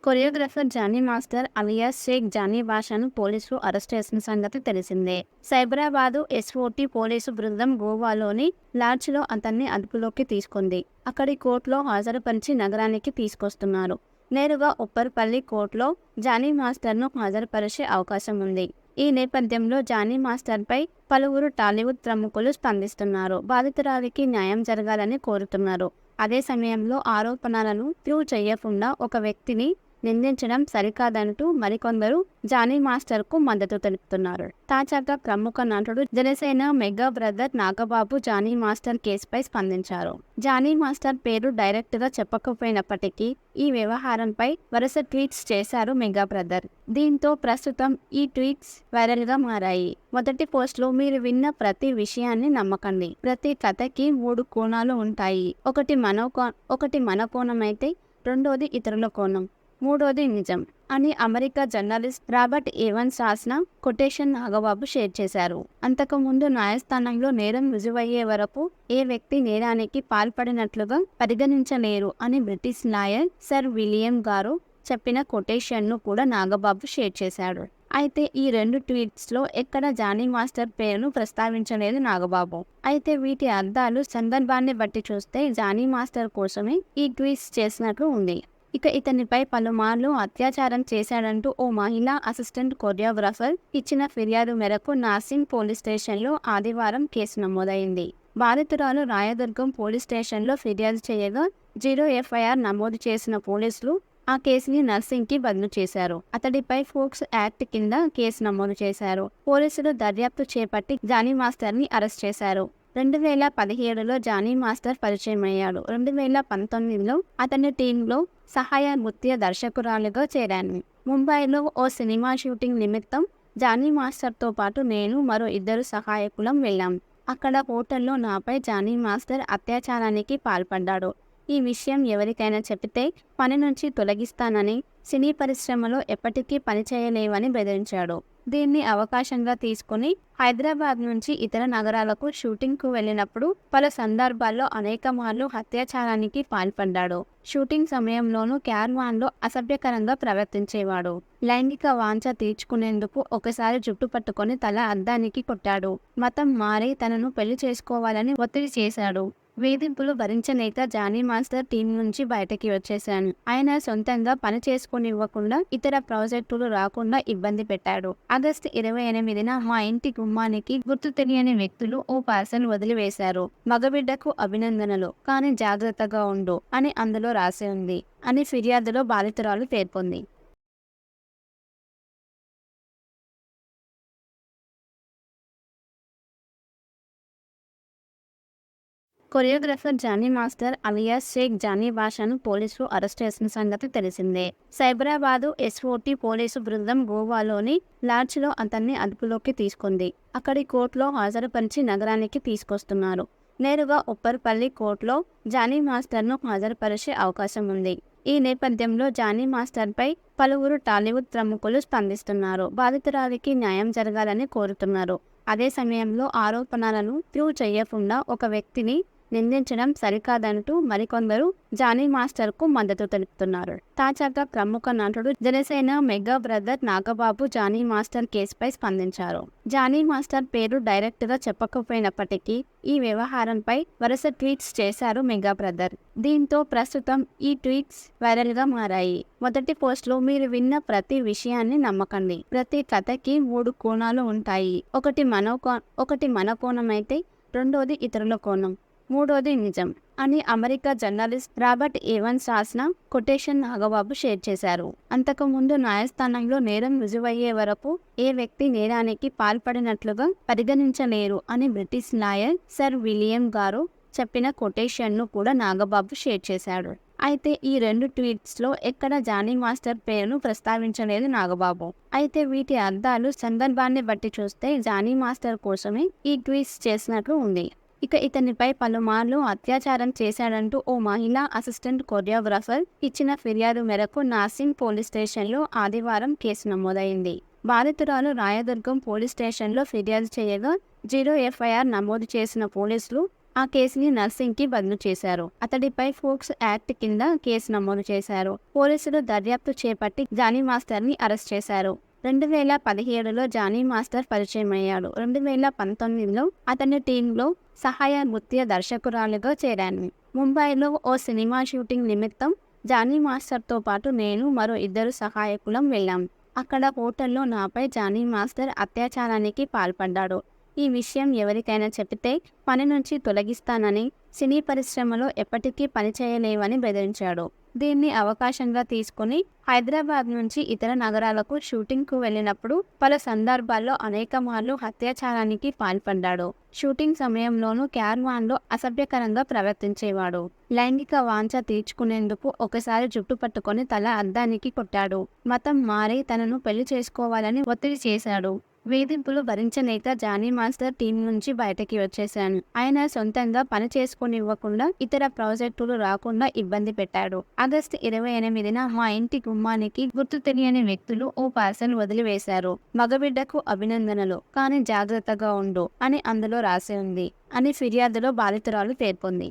Choreographer Jani master alias Shaik Jani బాషాను పోలీసులు arrest చేసిన సంగతి తెలిసిందే. సైబరాబాదు ఎస్ఓటీ పోలీసు బృందం గోవాలోని లాడ్జ్లో అతన్ని అదుపులోకి తీసుకుంది. అక్కడి కోర్టులో హాజరుపరిచి నగరానికి తీసుకొస్తున్నారు. నేరుగా ఉప్పర్పల్లి కోర్టులో జానీ మాస్టర్ను హాజరుపరిచే అవకాశం ఉంది. ఈ నేపథ్యంలో జానీ మాస్టర్పై పలువురు టాలీవుడ్ ప్రముఖులు స్పందిస్తున్నారు. బాధితురాలికి న్యాయం జరగాలని కోరుతున్నారు. అదే సమయంలో ఆరోపణలను ప్రూవ్ చేయకుండా ఒక వ్యక్తిని నిందించడం సరికాదంటూ మరికొందరు జానీ మాస్టర్కు మద్దతు తెలుపుతున్నారు. తాజాగా ప్రముఖ నటుడు Janasena mega brother Nagababu Jani master కేసుపై స్పందించారు. జానీ మాస్టర్ పేరు డైరెక్ట్గా చెప్పకపోయినప్పటికీ ఈ వ్యవహారంపై వరుస ట్వీట్స్ చేశారు మెగా బ్రదర్. దీంతో ప్రస్తుతం ఈ ట్వీట్స్ వైరల్గా మారాయి. మొదటి పోస్ట్లో మీరు విన్న ప్రతి విషయాన్ని నమ్మకండి. ప్రతి కథకి 3 కోణాలు ఉంటాయి. ఒకటి మన కోణం అయితే, రెండోది ఇతరుల కోణం, మూడోది నిజం అని అమెరికా జర్నలిస్ట్ రాబర్ట్ ఏవన్స్ రాసిన కొటేషన్ నాగబాబు షేర్ చేశారు. అంతకుముందు న్యాయస్థానంలో నేరం రుజువయ్యే వరకు ఏ వ్యక్తి నేరానికి పాల్పడినట్లుగా పరిగణించలేరు అని బ్రిటిష్ లాయర్ సర్ విలియం గారు చెప్పిన కొటేషన్ను కూడా నాగబాబు షేర్ చేశాడు. అయితే ఈ 2 ట్వీట్స్లో ఎక్కడ జానీ మాస్టర్ పేరును ప్రస్తావించలేదు నాగబాబు. అయితే వీటి అర్థాలు సందర్భాన్ని బట్టి చూస్తే జానీ మాస్టర్ కోసమే ఈ ట్వీట్స్ చేసినట్లు ఉంది. ఇక ఇతనిపై పలుమార్లు అత్యాచారం చేశాడంటూ ఓ మహిళా అసిస్టెంట్ కొరియోగ్రాఫర్ ఇచ్చిన ఫిర్యాదు మేరకు నార్సింగ్ పోలీస్ స్టేషన్లో ఆదివారం కేసు నమోదైంది. బాధితురాలు రాయదుర్గం పోలీస్ స్టేషన్లో ఫిర్యాదు చేయగా 0 ఎఫ్ఐఆర్ నమోదు చేసిన పోలీసులు ఆ కేసుని నర్సింగ్కి బదిలీ చేశారు. అతడిపై ఫోక్స్ యాక్ట్ కింద కేసు నమోదు చేశారు. పోలీసులు దర్యాప్తు చేపట్టి జానీ మాస్టర్ని అరెస్ట్ చేశారు. 2017లో జానీ మాస్టర్ పరిచయమయ్యాడు. 2019లో అతని టీంలో సహాయ నృత్య దర్శకురాలుగా చేరాను. ముంబైలో ఓ సినిమా షూటింగ్ నిమిత్తం జానీ మాస్టర్తో పాటు నేను మరో 2 సహాయకులం వెళ్ళాం. అక్కడ హోటల్లో నాపై జానీ మాస్టర్ అత్యాచారానికి పాల్పడ్డాడు. ఈ విషయం ఎవరికైనా చెబితే పని నుంచి తొలగిస్తానని, సినీ పరిశ్రమలో ఎప్పటికీ పనిచేయలేవని బెదిరించాడు. దీన్ని అవకాశంగా తీసుకుని హైదరాబాద్ నుంచి ఇతర నగరాలకు షూటింగ్కు వెళ్ళినప్పుడు పలు సందర్భాల్లో అనేక మార్లు అత్యాచారానికి పాల్పడ్డాడు. షూటింగ్ సమయంలోనూ క్యారవాన్లో అసభ్యకరంగా ప్రవర్తించేవాడు. లైంగిక వాంఛ తీర్చుకునేందుకు ఒకసారి జుట్టు పట్టుకొని తల అద్దానికి కొట్టాడు. మతం మారి తనను పెళ్లి చేసుకోవాలని ఒత్తిడి చేశాడు. వేధింపులు భరించలేక జానీ మాస్టర్ టీం నుంచి బయటకి వచ్చేశాను. ఆయన సొంతంగా పని చేసుకోనివ్వకుండా, ఇతర ప్రాజెక్టులు రాకుండా ఇబ్బంది పెట్టాడు. ఆగస్టు 28న మా ఇంటి గుమ్మానికి గుర్తు తెలియని వ్యక్తులు ఓ పార్సల్ వదిలివేశారు. మగబిడ్డకు అభినందనలు, కానీ జాగ్రత్తగా ఉండు అని అందులో రాసి ఉంది అని ఫిర్యాదులో బాధితురాలు పేర్కొంది. Choreographer Jani master alias Shaik Jani బాషాను పోలీసులు అరెస్ట్ చేసిన సంగతి తెలిసిందే. సైబరాబాదు ఎస్ఓటీ పోలీసు బృందం గోవాలోని లాడ్జ్లో అతన్ని అదుపులోకి తీసుకుంది. అక్కడి కోర్టులో హాజరుపరిచి నగరానికి తీసుకొస్తున్నారు. నేరుగా ఉప్పర్పల్లి కోర్టులో జానీ మాస్టర్ను హాజరుపరిచే అవకాశం ఉంది. ఈ నేపథ్యంలో జానీ మాస్టర్పై పలువురు టాలీవుడ్ ప్రముఖులు స్పందిస్తున్నారు. బాధితురాలికి న్యాయం జరగాలని కోరుతున్నారు. అదే సమయంలో ఆరోపణలను ప్రూవ్ చేయకుండా ఒక వ్యక్తిని నిందించడం సరికాదంటూ మరికొందరు జానీ మాస్టర్కు మద్దతు తెలుపుతున్నారు. తాజాగా ప్రముఖ నటుడు Janasena mega brother Nagababu Jani master కేసుపై స్పందించారు. జానీ మాస్టర్ పేరు డైరెక్ట్గా చెప్పకపోయినప్పటికీ ఈ వ్యవహారంపై వరుస ట్వీట్స్ చేశారు మెగా బ్రదర్. దీంతో ప్రస్తుతం ఈ ట్వీట్స్ వైరల్గా మారాయి. మొదటి పోస్ట్లో మీరు విన్న ప్రతి విషయాన్ని నమ్మకండి. ప్రతి కథకి 3 కోణాలు ఉంటాయి. ఒకటి మన కోణం అయితే, రెండోది ఇతరుల కోణం, మూడోది నిజం అని అమెరికా జర్నలిస్ట్ రాబర్ట్ ఏవన్స్ రాసిన కొటేషన్ నాగబాబు షేర్ చేశారు. అంతకుముందు న్యాయస్థానంలో నేరం రుజువయ్యే వరకు ఏ వ్యక్తి నేరానికి పాల్పడినట్లుగా పరిగణించలేరు అని బ్రిటిష్ లాయర్ సర్ విలియం గారు చెప్పిన కొటేషన్ను కూడా నాగబాబు షేర్ చేశాడు. అయితే ఈ 2 ట్వీట్స్లో ఎక్కడ జానీ మాస్టర్ పేరును ప్రస్తావించలేదు నాగబాబు. అయితే వీటి అర్థాలు సందర్భాన్ని బట్టి చూస్తే జానీ మాస్టర్ కోసమే ఈ ట్వీట్స్ చేసినట్లు ఉంది. ఇక ఇతనిపై పలుమార్లు అత్యాచారం చేశాడంటూ ఓ మహిళా అసిస్టెంట్ కొరియోగ్రాఫర్ ఇచ్చిన ఫిర్యాదు మేరకు నార్సింగ్ పోలీస్ స్టేషన్లో ఆదివారం కేసు నమోదైంది. బాధితురాలు రాయదుర్గం పోలీస్ స్టేషన్లో ఫిర్యాదు చేయగా 0 ఎఫ్ఐఆర్ నమోదు చేసిన పోలీసులు ఆ కేసుని నర్సింగ్కి బదిలీ చేశారు. అతడిపై ఫోక్స్ యాక్ట్ కింద కేసు నమోదు చేశారు. పోలీసులు దర్యాప్తు చేపట్టి జానీ మాస్టర్ని అరెస్ట్ చేశారు. 2017లో జానీ మాస్టర్ పరిచయమయ్యాడు. 2019లో అతని టీంలో సహాయ నృత్య దర్శకురాలిగా చేరాను. ముంబైలో ఓ సినిమా షూటింగ్ నిమిత్తం జానీ మాస్టర్తో పాటు నేను మరో 2 సహాయకులం వెళ్ళాం. అక్కడ హోటల్లో నాపై జానీ మాస్టర్ అత్యాచారానికి పాల్పడ్డాడు. ఈ విషయం ఎవరికైనా చెబితే పని నుంచి తొలగిస్తానని, సినీ పరిశ్రమలో ఎప్పటికీ పని చేయలేవని బెదిరించాడు. దీన్ని అవకాశంగా తీసుకుని హైదరాబాద్ నుంచి ఇతర నగరాలకు షూటింగ్కు వెళ్ళినప్పుడు పలు సందర్భాల్లో అనేక మార్లు అత్యాచారానికి పాల్పడ్డాడు. షూటింగ్ సమయంలోనూ క్యారవాన్లో అసభ్యకరంగా ప్రవర్తించేవాడు. లైంగిక వాంఛ తీర్చుకునేందుకు ఒకసారి జుట్టు పట్టుకొని తల అద్దానికి కొట్టాడు. మతం మారి తనను పెళ్లి చేసుకోవాలని ఒత్తిడి చేశాడు. వేధింపులు భరించలేక జానీ మాస్టర్ టీం నుంచి బయటకి వచ్చేశాను. ఆయన సొంతంగా పని చేసుకోనివ్వకుండా, ఇతర ప్రాజెక్టులు రాకుండా ఇబ్బంది పెట్టాడు. ఆగస్టు 28న మా ఇంటి గుమ్మానికి గుర్తు తెలియని వ్యక్తులు ఓ పార్సల్ వదిలివేశారు. మగబిడ్డకు అభినందనలు, కానీ జాగ్రత్తగా ఉండు అని అందులో రాసి ఉంది అని ఫిర్యాదులో బాధితురాలు పేర్కొంది.